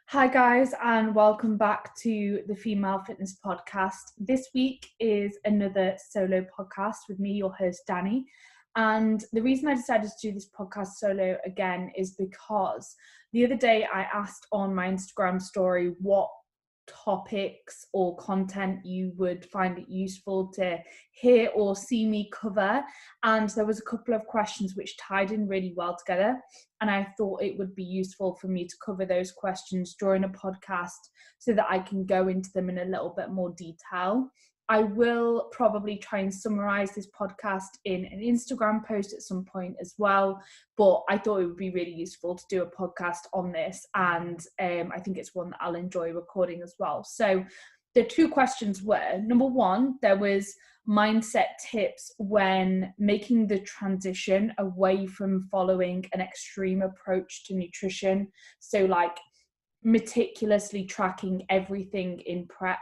Hi guys, and welcome back to the Female Fitness Podcast. This week is another solo podcast with me, your host Danni. And the reason I decided to do this podcast solo again is because the other day I asked on my Instagram story what topics or content you would find it useful to hear or see me cover, and there was a couple of questions which tied in really well together, and I thought it would be useful for me to cover those questions during a podcast so that I can go into them in a little bit more detail. I will probably try and summarize this podcast in an Instagram post at some point as well, but I thought it would be really useful to do a podcast on this, and I think it's one that I'll enjoy recording as well. So the two questions were, number one, there was mindset tips when making the transition away from following an extreme approach to nutrition. So like meticulously tracking everything in prep,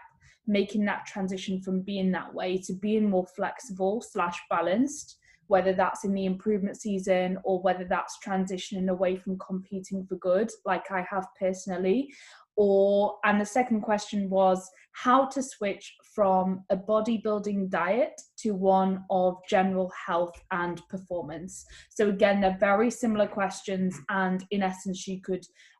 making that transition from being that way to being more flexible / balanced, whether that's in the improvement season or whether that's transitioning away from competing for good, like I have personally. And the second question was how to switch from a bodybuilding diet to one of general health and performance. So again, they're very similar questions, and in essence,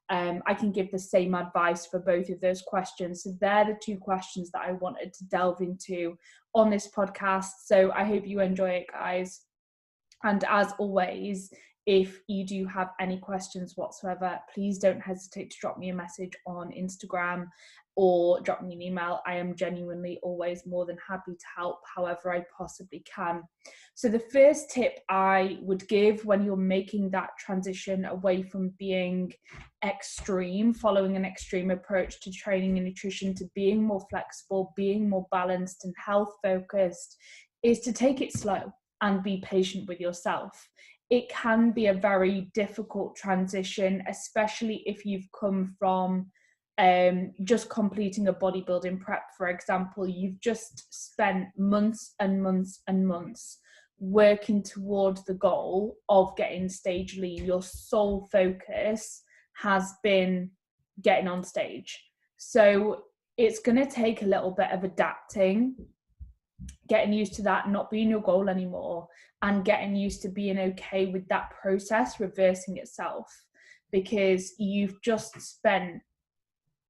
I can give the same advice for both of those questions. So they're the two questions that I wanted to delve into on this podcast. So I hope you enjoy it, guys. And as always, if you do have any questions whatsoever, please don't hesitate to drop me a message on Instagram or drop me an email. I am genuinely always more than happy to help however I possibly can. So the first tip I would give when you're making that transition away from being extreme, following an extreme approach to training and nutrition, to being more flexible, being more balanced and health focused, is to take it slow and be patient with yourself. It can be a very difficult transition, especially if you've come from just completing a bodybuilding prep, for example. You've just spent months and months and months working towards the goal of getting stage lean. Your sole focus has been getting on stage. So it's going to take a little bit of adapting, getting used to that not being your goal anymore, and getting used to being okay with that process reversing itself, because you've just spent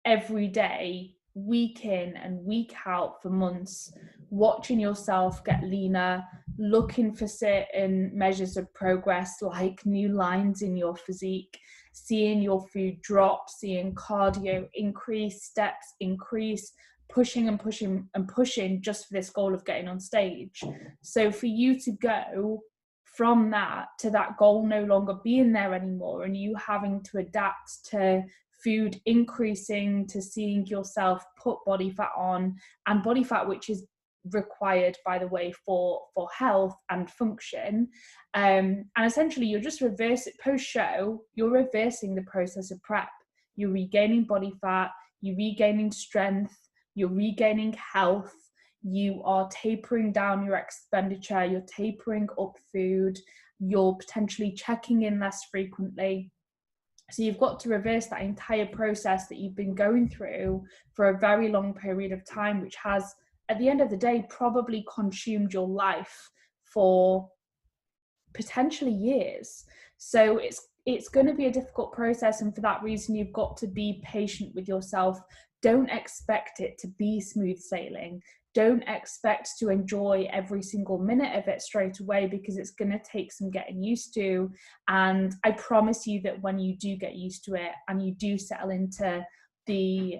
every day, week in and week out for months, watching yourself get leaner, looking for certain measures of progress like new lines in your physique, seeing your food drop, seeing cardio increase, steps increase, pushing and pushing and pushing just for this goal of getting on stage. So for you to go from that to that goal no longer being there anymore, and you having to adapt to food increasing, to seeing yourself put body fat on, and body fat which is required, by the way, for health and function, and essentially you're just post-show, you're reversing the process of prep. You're regaining body fat, you're regaining strength, you're regaining health, you are tapering down your expenditure, you're tapering up food, you're potentially checking in less frequently. So you've got to reverse that entire process that you've been going through for a very long period of time, which has, at the end of the day, probably consumed your life for potentially years. So it's going to be a difficult process, and for that reason, you've got to be patient with yourself. Don't expect it to be smooth sailing. Don't expect to enjoy every single minute of it straight away, because it's going to take some getting used to. And I promise you that when you do get used to it and you do settle into the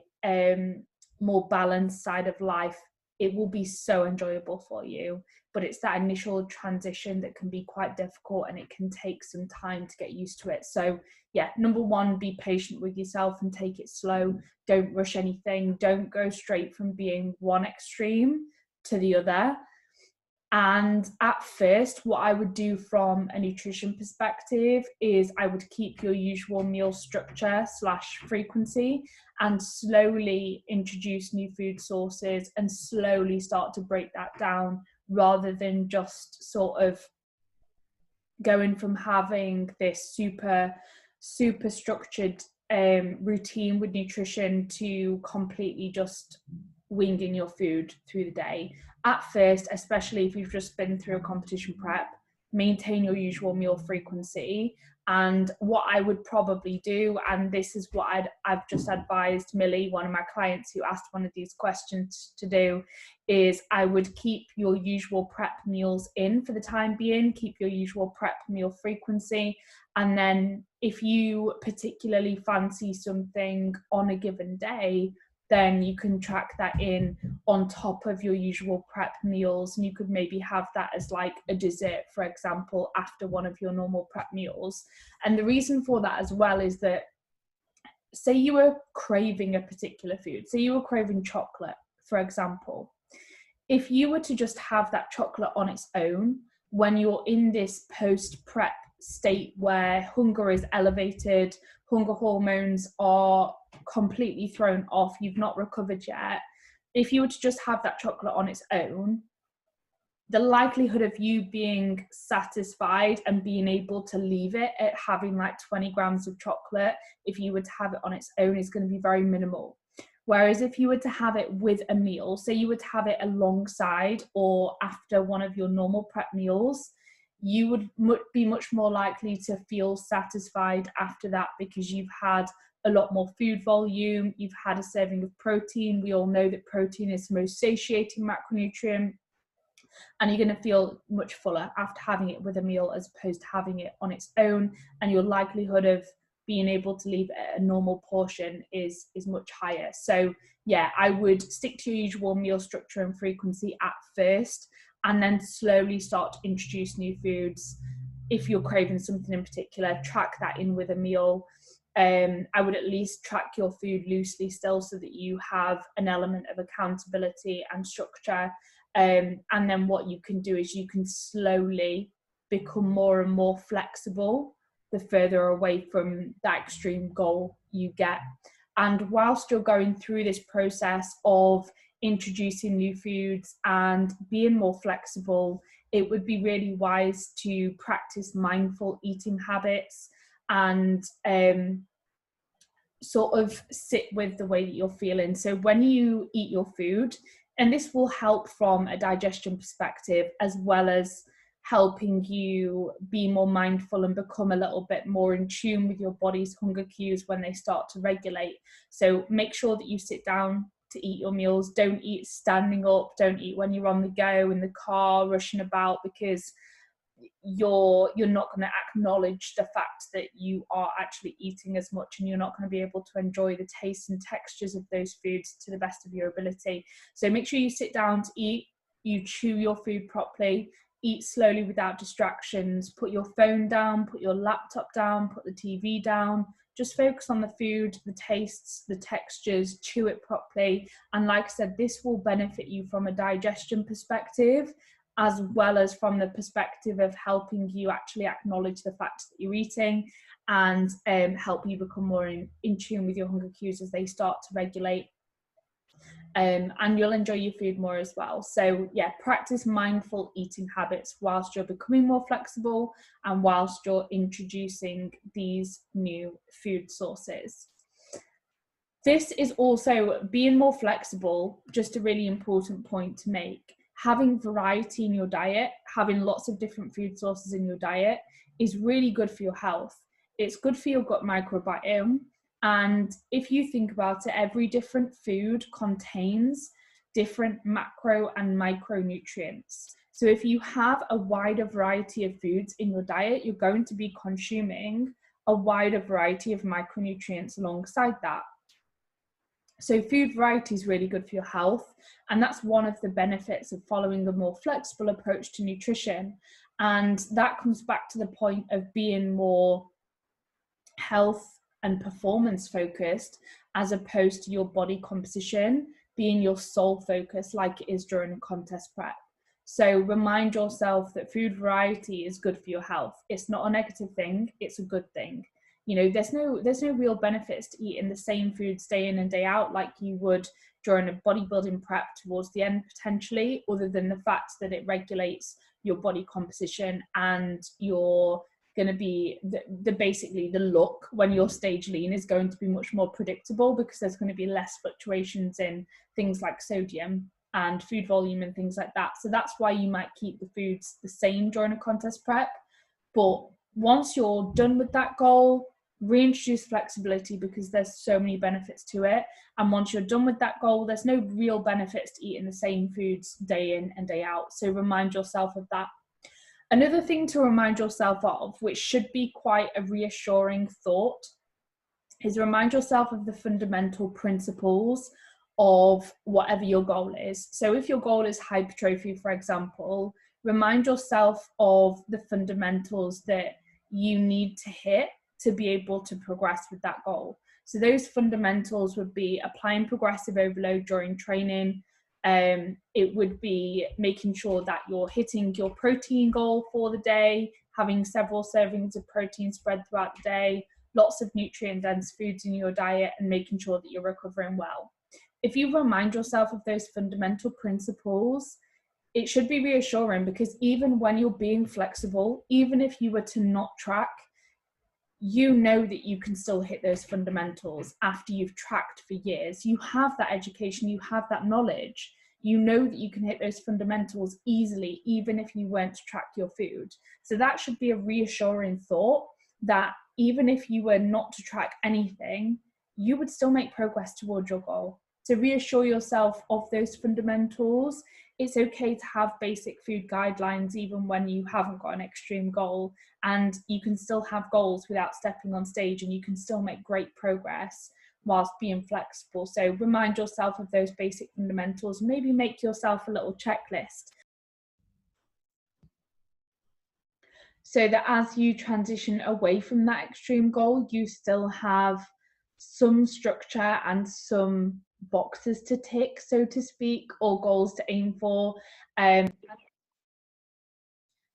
more balanced side of life, it will be so enjoyable for you. But it's that initial transition that can be quite difficult, and it can take some time to get used to it. So yeah, number one, be patient with yourself and take it slow. Don't rush anything. Don't go straight from being one extreme to the other. And at first, what I would do from a nutrition perspective is I would keep your usual meal structure / frequency, and slowly introduce new food sources and slowly start to break that down, rather than just sort of going from having this super structured routine with nutrition to completely just winging your food through the day. At first, especially if you've just been through a competition prep, maintain your usual meal frequency. And what I would probably do, and this is what I've just advised Millie, one of my clients who asked one of these questions, to do, is I would keep your usual prep meals in for the time being, keep your usual prep meal frequency. And then if you particularly fancy something on a given day, then you can track that in on top of your usual prep meals. And you could maybe have that as like a dessert, for example, after one of your normal prep meals. And the reason for that as well is that, say you were craving a particular food, say you were craving chocolate, for example. If you were to just have that chocolate on its own, when you're in this post-prep state where hunger is elevated, hunger hormones are completely thrown off, you've not recovered yet, if you were to just have that chocolate on its own, the likelihood of you being satisfied and being able to leave it at having like 20 grams of chocolate, if you were to have it on its own, is going to be very minimal. Whereas if you were to have it with a meal, say you were to have it alongside or after one of your normal prep meals, you would be much more likely to feel satisfied after that, because you've had a lot more food volume, you've had a serving of protein. We all know that protein is the most satiating macronutrient, and you're going to feel much fuller after having it with a meal as opposed to having it on its own, and your likelihood of being able to leave a normal portion is much higher. So yeah, I would stick to your usual meal structure and frequency at first, and then slowly start to introduce new foods. If you're craving something in particular, track that in with a meal. I would at least track your food loosely still, so that you have an element of accountability and structure. And then what you can do is you can slowly become more and more flexible the further away from that extreme goal you get. And whilst you're going through this process of introducing new foods and being more flexible, it would be really wise to practice mindful eating habits and sort of sit with the way that you're feeling. So when you eat your food, and this will help from a digestion perspective, as well as helping you be more mindful and become a little bit more in tune with your body's hunger cues when they start to regulate. So make sure that you sit down to eat your meals. Don't eat standing up. Don't eat when you're on the go, in the car, rushing about, because you're not going to acknowledge the fact that you are actually eating as much, and you're not going to be able to enjoy the tastes and textures of those foods to the best of your ability. So make sure you sit down to eat, you chew your food properly, eat slowly without distractions, put your phone down, put your laptop down, put the TV down, just focus on the food, the tastes, the textures, chew it properly. And like I said, this will benefit you from a digestion perspective, as well as from the perspective of helping you actually acknowledge the fact that you're eating, and help you become more in tune with your hunger cues as they start to regulate. And you'll enjoy your food more as well. So yeah, practice mindful eating habits whilst you're becoming more flexible and whilst you're introducing these new food sources. This is also, being more flexible, just a really important point to make. Having variety in your diet, having lots of different food sources in your diet is really good for your health. It's good for your gut microbiome. And if you think about it, every different food contains different macro and micronutrients. So if you have a wider variety of foods in your diet, you're going to be consuming a wider variety of micronutrients alongside that. So food variety is really good for your health, and that's one of the benefits of following a more flexible approach to nutrition. And that comes back to the point of being more health and performance focused, as opposed to your body composition being your sole focus like it is during a contest prep. So remind yourself that food variety is good for your health. It's not a negative thing, it's a good thing. You know, there's no real benefits to eating the same foods day in and day out like you would during a bodybuilding prep towards the end potentially, other than the fact that it regulates your body composition and your going to be basically the look when you're stage lean is going to be much more predictable, because there's going to be less fluctuations in things like sodium and food volume and things like that. So that's why you might keep the foods the same during a contest prep. But once you're done with that goal, reintroduce flexibility, because there's so many benefits to it. And once you're done with that goal, there's no real benefits to eating the same foods day in and day out. So remind yourself of that. Another thing to remind yourself of, which should be quite a reassuring thought, is remind yourself of the fundamental principles of whatever your goal is. So if your goal is hypertrophy, for example, remind yourself of the fundamentals that you need to hit to be able to progress with that goal. So those fundamentals would be applying progressive overload during training. It would be making sure that you're hitting your protein goal for the day, having several servings of protein spread throughout the day, lots of nutrient dense foods in your diet, and making sure that you're recovering well. If you remind yourself of those fundamental principles, it should be reassuring, because even when you're being flexible, even if you were to not track, you know that you can still hit those fundamentals after you've tracked for years. You have that education, you have that knowledge. You know that you can hit those fundamentals easily, even if you weren't to track your food. So that should be a reassuring thought, that even if you were not to track anything, you would still make progress towards your goal. To reassure yourself of those fundamentals. It's okay to have basic food guidelines even when you haven't got an extreme goal, and you can still have goals without stepping on stage, and you can still make great progress whilst being flexible. So remind yourself of those basic fundamentals, maybe make yourself a little checklist, so that as you transition away from that extreme goal, you still have some structure and some boxes to tick, so to speak, or goals to aim for.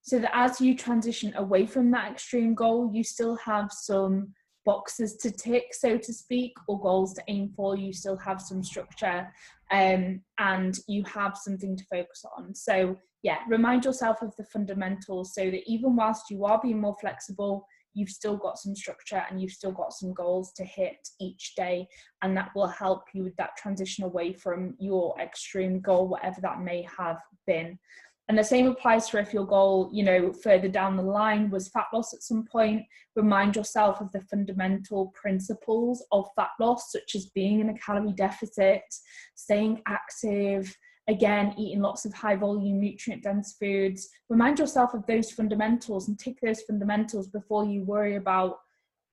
So that as you transition away from that extreme goal, you still have some boxes to tick, so to speak, or goals to aim for. You still have some structure, and you have something to focus on. So yeah, remind yourself of the fundamentals, so that even whilst you are being more flexible, you've still got some structure and you've still got some goals to hit each day, and that will help you with that transition away from your extreme goal, whatever that may have been. And the same applies for if your goal, further down the line was fat loss at some point. Remind yourself of the fundamental principles of fat loss, such as being in a calorie deficit, staying active, again, eating lots of high volume, nutrient dense foods. Remind yourself of those fundamentals and tick those fundamentals before you worry about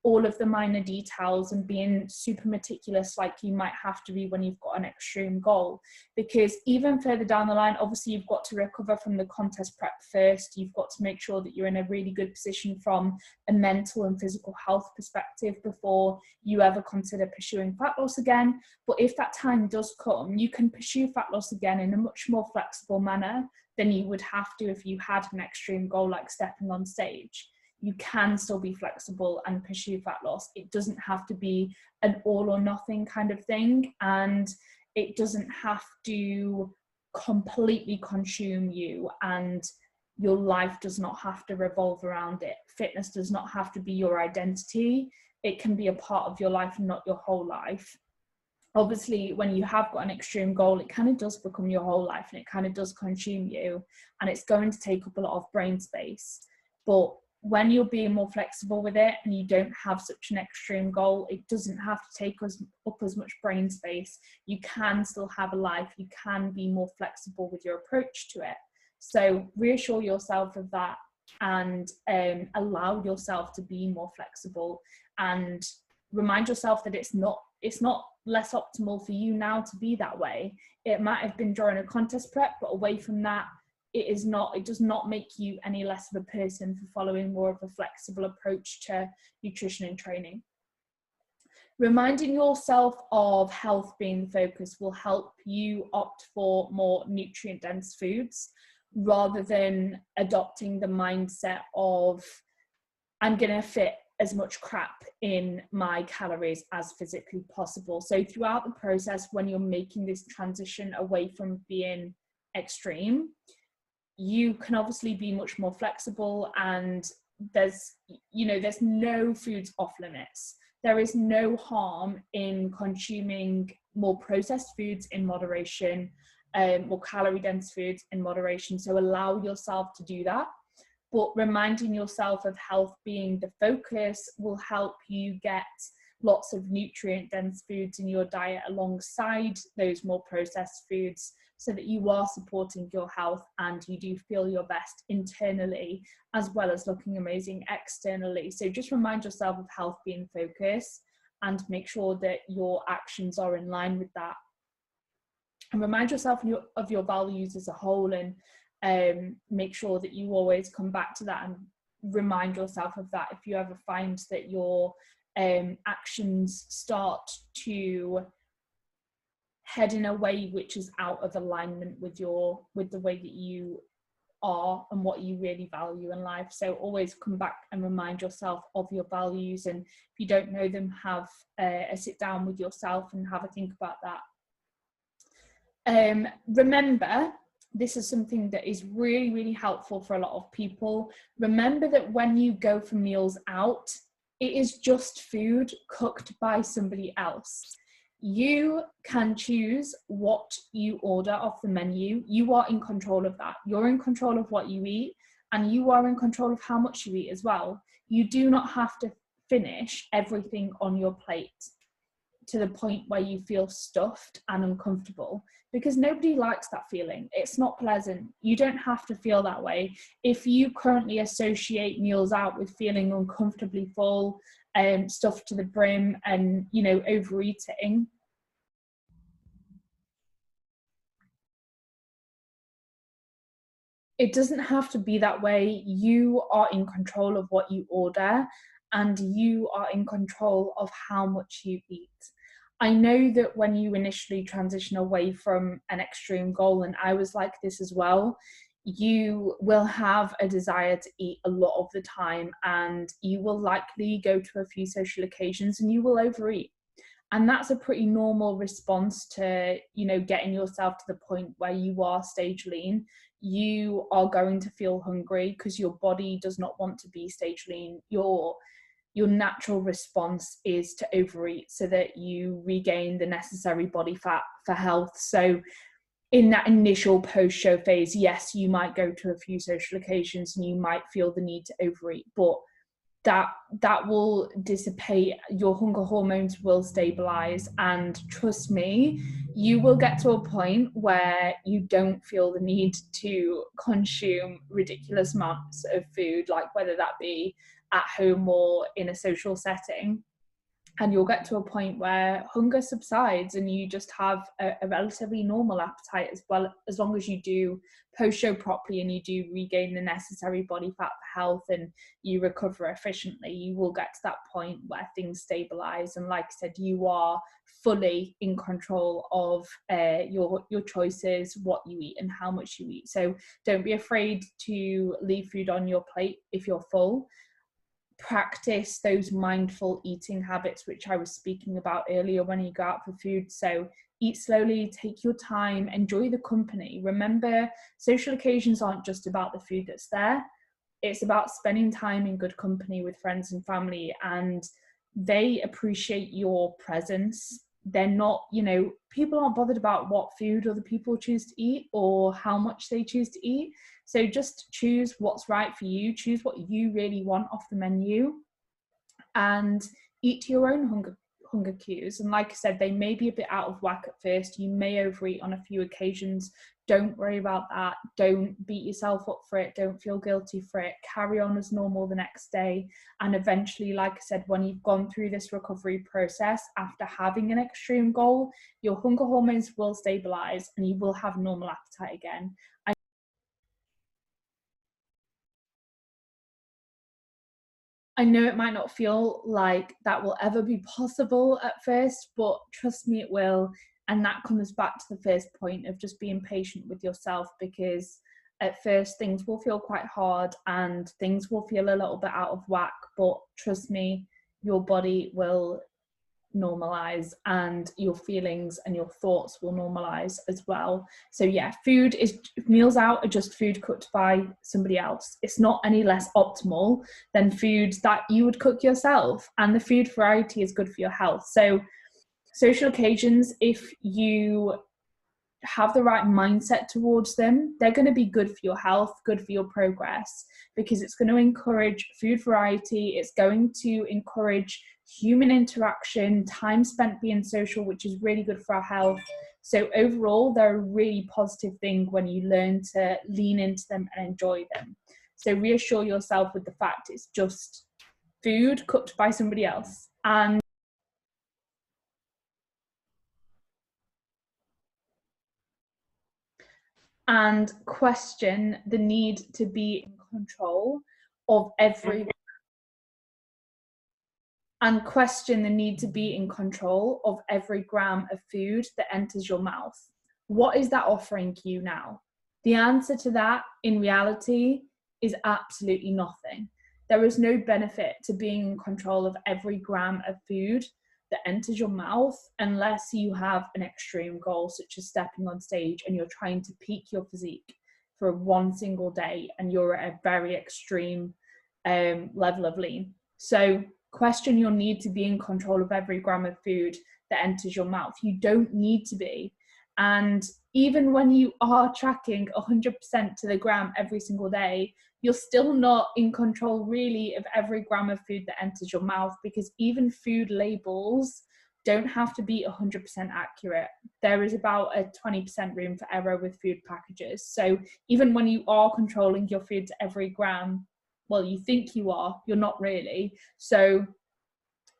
all of the minor details and being super meticulous like you might have to be when you've got an extreme goal. Because even further down the line, obviously you've got to recover from the contest prep first. You've got to make sure that you're in a really good position from a mental and physical health perspective before you ever consider pursuing fat loss again. But if that time does come, you can pursue fat loss again in a much more flexible manner than you would have to if you had an extreme goal like stepping on stage. You can still be flexible and pursue fat loss. It doesn't have to be an all or nothing kind of thing, and it doesn't have to completely consume you, and your life does not have to revolve around it. Fitness does not have to be your identity. It can be a part of your life, not your whole life. Obviously, when you have got an extreme goal, it kind of does become your whole life, and it kind of does consume you, and it's going to take up a lot of brain space. But when you're being more flexible with it and you don't have such an extreme goal, it doesn't have to take up as much brain space. You can still have a life. You can be more flexible with your approach to it. So reassure yourself of that, and allow yourself to be more flexible, and remind yourself that it's not less optimal for you now to be that way. It might have been during a contest prep, but away from that, it does not make you any less of a person for following more of a flexible approach to nutrition and training. Reminding yourself of health being the focus will help you opt for more nutrient dense foods, rather than adopting the mindset of, I'm going to fit as much crap in my calories as physically possible. So throughout the process, when you're making this transition away from being extreme, you can obviously be much more flexible and there's no foods off limits. There is no harm in consuming more processed foods in moderation, more calorie dense foods in moderation. So allow yourself to do that. But reminding yourself of health being the focus will help you get lots of nutrient dense foods in your diet alongside those more processed foods, so that you are supporting your health and you do feel your best internally as well as looking amazing externally. So just remind yourself of health being focus and make sure that your actions are in line with that. And remind yourself of your values as a whole, and make sure that you always come back to that and remind yourself of that if you ever find that your actions start to head in a way which is out of alignment with the way that you are and what you really value in life. So always come back and remind yourself of your values, and if you don't know them, have a sit down with yourself and have a think about that. Remember, this is something that is really, really helpful for a lot of people. Remember that when you go for meals out, it is just food cooked by somebody else. You can choose what you order off the menu. You are in control of that. You're in control of what you eat, and you are in control of how much you eat as well. You do not have to finish everything on your plate to the point where you feel stuffed and uncomfortable, because nobody likes that feeling. It's not pleasant. You don't have to feel that way. If you currently associate meals out with feeling uncomfortably full, stuffed to the brim, and overeating, it doesn't have to be that way. You are in control of what you order, and you are in control of how much you eat. I know that when you initially transition away from an extreme goal, and I was like this as well, you will have a desire to eat a lot of the time, and you will likely go to a few social occasions and you will overeat. And that's a pretty normal response to, getting yourself to the point where you are stage lean. You are going to feel hungry because your body does not want to be stage lean. Your natural response is to overeat so that you regain the necessary body fat for health. So in that initial post-show phase, yes, you might go to a few social occasions and you might feel the need to overeat, but that will dissipate. Your hunger hormones will stabilize, and trust me, you will get to a point where you don't feel the need to consume ridiculous amounts of food, like whether that be at home or in a social setting. And you'll get to a point where hunger subsides and you just have a relatively normal appetite, as well, as long as you do post-show properly and you do regain the necessary body fat for health and you recover efficiently. You will get to that point where things stabilize, and like I said, you are fully in control of your choices, what you eat and how much you eat. So don't be afraid to leave food on your plate if you're full. Practice those mindful eating habits which I was speaking about earlier when you go out for food. So eat slowly, take your time, enjoy the company. Remember, social occasions aren't just about the food that's there. It's about spending time in good company with friends and family, and they appreciate your presence. They're not, people aren't bothered about what food other people choose to eat or how much they choose to eat. So just choose what's right for you, choose what you really want off the menu, and eat to your own hunger cues. And like I said, they may be a bit out of whack at first. You may overeat on a few occasions. Don't worry about that. Don't beat yourself up for it. Don't feel guilty for it. Carry on as normal the next day. And eventually, like I said, when you've gone through this recovery process after having an extreme goal, your hunger hormones will stabilize and you will have normal appetite again. I know it might not feel like that will ever be possible at first, but trust me, it will. And that comes back to the first point of just being patient with yourself, because at first things will feel quite hard and things will feel a little bit out of whack, but trust me, your body will normalize, and your feelings and your thoughts will normalize as well. So yeah, meals out are just food cooked by somebody else. It's not any less optimal than food that you would cook yourself, and the food variety is good for your health. So social occasions, if you have the right mindset towards them, they're going to be good for your health, good for your progress, because it's going to encourage food variety. It's going to encourage human interaction, time spent being social, which is really good for our health. So overall, they're a really positive thing when you learn to lean into them and enjoy them. So reassure yourself with the fact it's just food cooked by somebody else. And question the need to be in control of every gram of food that enters your mouth. What is that offering you now? The answer to that, in reality, is absolutely nothing. There is no benefit to being in control of every gram of food that enters your mouth unless you have an extreme goal, such as stepping on stage and you're trying to peak your physique for one single day and you're at a very extreme level of lean. So question your need to be in control of every gram of food that enters your mouth. You don't need to be. And even when you are tracking 100% to the gram every single day, you're still not in control really of every gram of food that enters your mouth, because even food labels don't have to be 100% accurate. There is about a 20% room for error with food packages. So even when you are controlling your food to every gram, well, you think you are, you're not really. So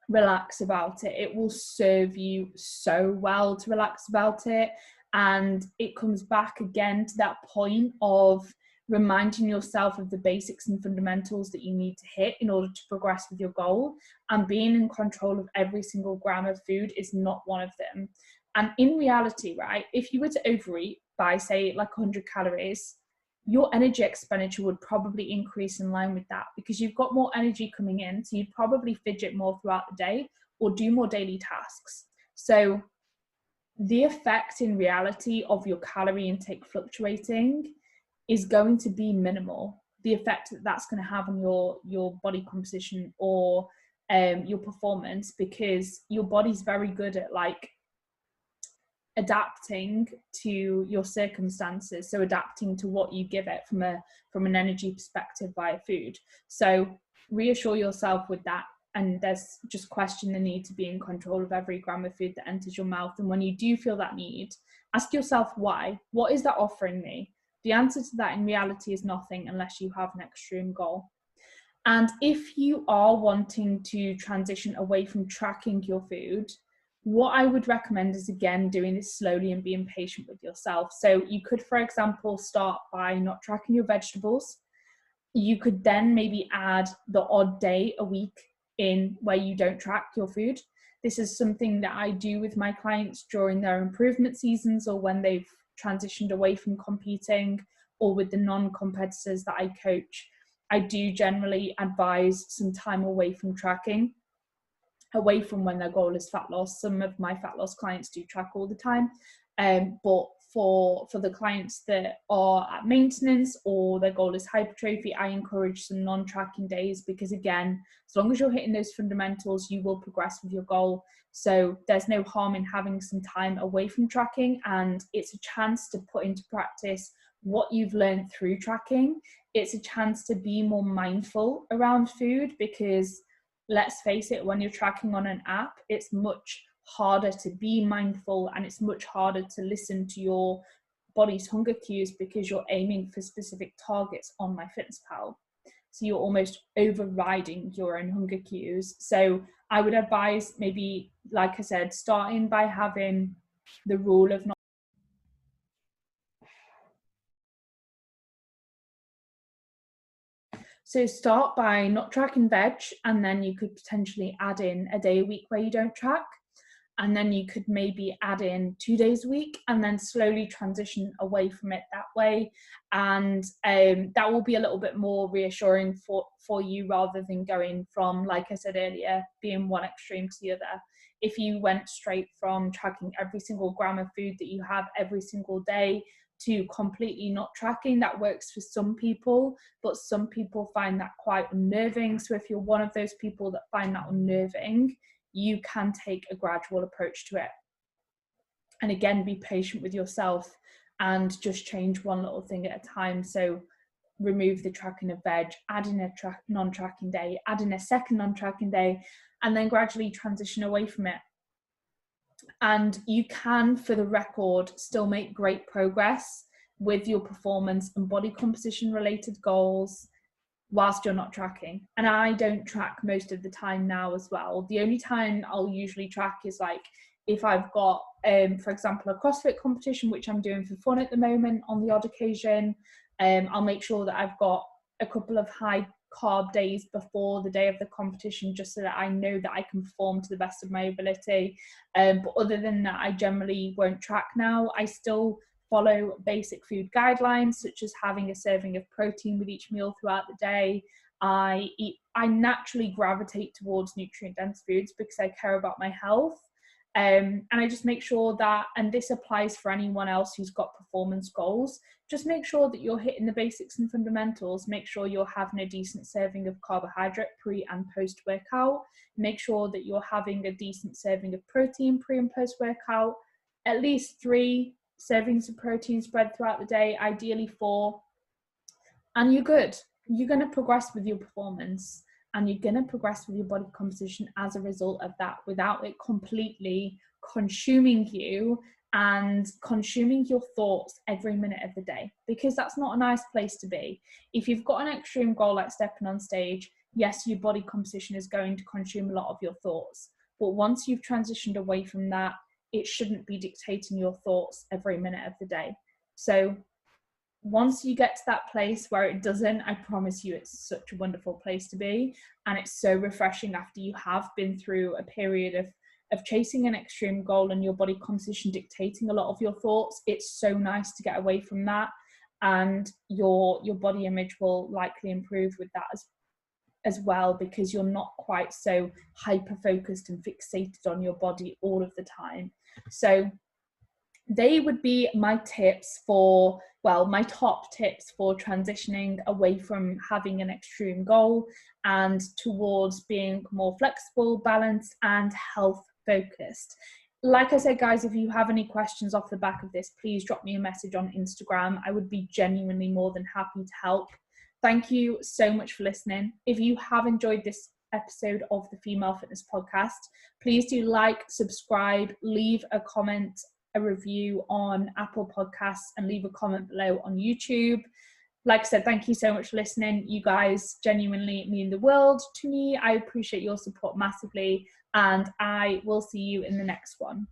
relax about it. It will serve you so well to relax about it. And it comes back again to that point of reminding yourself of the basics and fundamentals that you need to hit in order to progress with your goal. And being in control of every single gram of food is not one of them. And in reality, right, if you were to overeat by, say, like 100 calories, your energy expenditure would probably increase in line with that, because you've got more energy coming in. So you'd probably fidget more throughout the day or do more daily tasks. So the effect in reality of your calorie intake fluctuating is going to be minimal. The effect that that's going to have on your body composition or your performance, because your body's very good at like adapting to your circumstances, so adapting to what you give it from an energy perspective via food. So reassure yourself with that, and there's just question the need to be in control of every gram of food that enters your mouth. And when you do feel that need, ask yourself why. What is that offering me? The answer to that in reality is nothing, unless you have an extreme goal. And if you are wanting to transition away from tracking your food, what I would recommend is, again, doing this slowly and being patient with yourself. So you could, for example, start by not tracking your vegetables. You could then maybe add the odd day a week in where you don't track your food. This is something that I do with my clients during their improvement seasons, or when they've transitioned away from competing, or with the non-competitors that I coach. I do generally advise some time away from tracking, away from when their goal is fat loss. Some of my fat loss clients do track all the time, but for the clients that are at maintenance or their goal is hypertrophy, I encourage some non-tracking days, because again, as long as you're hitting those fundamentals, you will progress with your goal. So there's no harm in having some time away from tracking, and it's a chance to put into practice what you've learned through tracking. It's a chance to be more mindful around food, because let's face it, when you're tracking on an app, it's much harder to be mindful, and it's much harder to listen to your body's hunger cues, because you're aiming for specific targets on MyFitnessPal. So you're almost overriding your own hunger cues. So I would advise, maybe, like I said, starting by having the rule of not. So start by not tracking veg, and then you could potentially add in a day a week where you don't track. and then you could maybe add in 2 days a week and then slowly transition away from it that way. And that will be a little bit more reassuring for you, rather than going from, like I said earlier, being one extreme to the other. If you went straight from tracking every single gram of food that you have every single day to completely not tracking, that works for some people, but some people find that quite unnerving. So if you're one of those people that find that unnerving, you can take a gradual approach to it. And again, be patient with yourself and just change one little thing at a time. So remove the tracking of veg, add in a non-tracking day, add in a second non-tracking day, and then gradually transition away from it. And you can, for the record, still make great progress with your performance and body composition related goals whilst you're not tracking. And I don't track most of the time now as well. The only time I'll usually track is like if I've got, for example, a CrossFit competition, which I'm doing for fun at the moment on the odd occasion. I'll make sure that I've got a couple of high carb days before the day of the competition, just so that I know that I can perform to the best of my ability. But other than that, I generally won't track now. I still follow basic food guidelines, such as having a serving of protein with each meal throughout the day. I naturally gravitate towards nutrient dense foods because I care about my health. And I just make sure that, and this applies for anyone else who's got performance goals, just make sure that you're hitting the basics and fundamentals. Make sure you're having a decent serving of carbohydrate pre and post workout. Make sure that you're having a decent serving of protein pre and post workout. At least 3 servings of protein spread throughout the day, ideally 4. And you're good. You're going to progress with your performance, and you're going to progress with your body composition as a result of that, without it completely consuming you and consuming your thoughts every minute of the day, because that's not a nice place to be. If you've got an extreme goal like stepping on stage, yes, your body composition is going to consume a lot of your thoughts. But once you've transitioned away from that, it shouldn't be dictating your thoughts every minute of the day. So once you get to that place where it doesn't, I promise you it's such a wonderful place to be. And it's so refreshing after you have been through a period of chasing an extreme goal and your body composition dictating a lot of your thoughts. It's so nice to get away from that, and your body image will likely improve with that as well, because you're not quite so hyper focused and fixated on your body all of the time. So they would be my tips for, well, my top tips for transitioning away from having an extreme goal and towards being more flexible, balanced, and health focused. Like I said, guys, if you have any questions off the back of this, please drop me a message on Instagram. I would be genuinely more than happy to help. Thank you so much for listening. If you have enjoyed this episode of the Female Fitness Podcast, please do like, subscribe, leave a comment, a review on Apple Podcasts, and leave a comment below on YouTube. Like I said, thank you so much for listening. You guys genuinely mean the world to me. I appreciate your support massively, and I will see you in the next one.